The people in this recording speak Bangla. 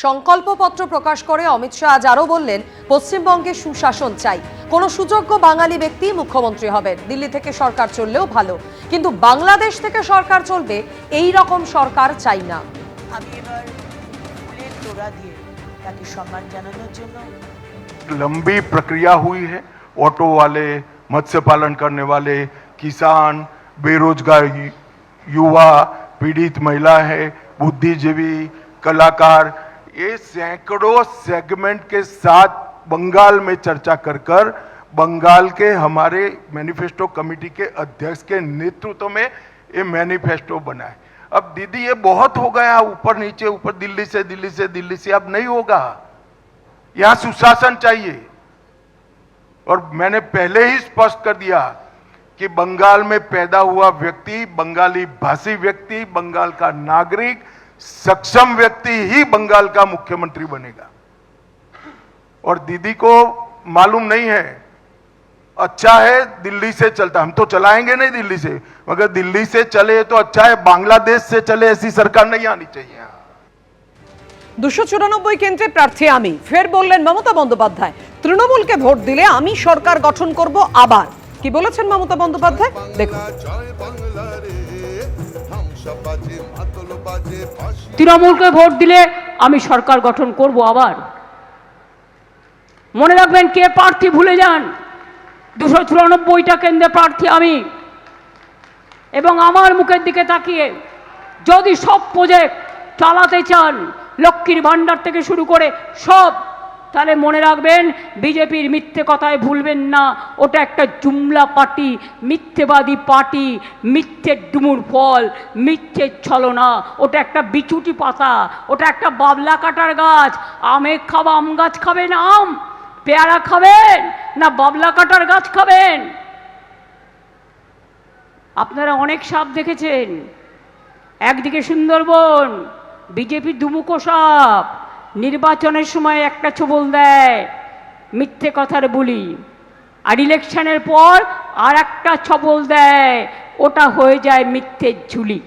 সংকল্পপত্র প্রকাশ করে অমিত শাহ আজ আরও বললেন, পশ্চিমবঙ্গে সুশাসন চাই, কোনো সুযোগ্য বাঙালি ব্যক্তি মুখ্যমন্ত্রী হবেন, দিল্লি থেকে সরকার চললেও ভালো, কিন্তু বাংলাদেশ থেকে সরকার চলবে এই রকম সরকার চাই না। আমি এবার ফুলের তোড়া দিয়ে তাকে সম্মান জানানোর জন্য लंबी प्रक्रिया हुई है। ऑटो वाले, मत्स्य पालन करने वाले, किसान, बेरोजगार युवा, पीड़ित महिला है, बुद्धिजीवी, कलाकार, ये सैकड़ों सेगमेंट के साथ बंगाल में चर्चा कर बंगाल के हमारे मैनिफेस्टो कमेटी के अध्यक्ष के नेतृत्व में ये मैनिफेस्टो बना है। अब दीदी ये बहुत हो गया, ऊपर नीचे, ऊपर दिल्ली से अब नहीं होगा। यहां सुशासन चाहिए। और मैंने पहले ही स्पष्ट कर दिया कि बंगाल में पैदा हुआ व्यक्ति, बंगाली भाषी व्यक्ति, बंगाल का नागरिक, सक्षम व्यक्ति ही बंगाल का मुख्यमंत्री बनेगा। और दीदी को मालूम नहीं है, अच्छा है दिल्ली से चलता, हम तो चलाएंगे नहीं दिल्ली से, मगर दिल्ली से चले तो अच्छा है, बांग्लादेश से चले ऐसी सरकार नहीं आनी चाहिए। 294 কেন্দ্রে প্রার্থী আমি, ফের বললেন মমতা বন্দ্যোপাধ্যায়, তৃণমূলকে ভোট দিলে আমি সরকার গঠন করব আবার। কি বলেছেন মমতা বন্দ্যোপাধ্যায় দেখুন। তৃণমূলকে ভোট দিলে আমি সরকার গঠন করব আবার। মনে রাখবেন, কে প্রার্থী ভুলে যান, 294টা কেন্দ্রে প্রার্থী আমি। এবং আমার মুখের দিকে তাকিয়ে যদি সব প্রজেক্ট চালাতে চান, লক্ষ্মীর ভাণ্ডার থেকে শুরু করে সব, তাহলে মনে রাখবেন বিজেপির মিথ্যে কথায় ভুলবেন না, ওটা একটা জুমলা পার্টি, মিথ্যেবাদী পার্টি, মিথ্যের ডুমুর ফল, মিথ্যের ছলনা, ওটা একটা বিচুটি পাতা, ওটা একটা বাবলা কাটার গাছ। আমে খাওয়া আম গাছ খাবেন, আম পেয়ারা খাবেন না বাবলা কাটার গাছ খাবেন? আপনারা অনেক সাপ দেখেছেন, একদিকে সুন্দরবন, বিজেপি দুমুখো সাপ, নির্বাচনের সময় একটা ছোবল দেয় মিথ্যে কথার বুলি, আর ইলেকশনের পর আর একটা ছবল দেয়, ওটা হয়ে যায় মিথ্যের ঝুলি।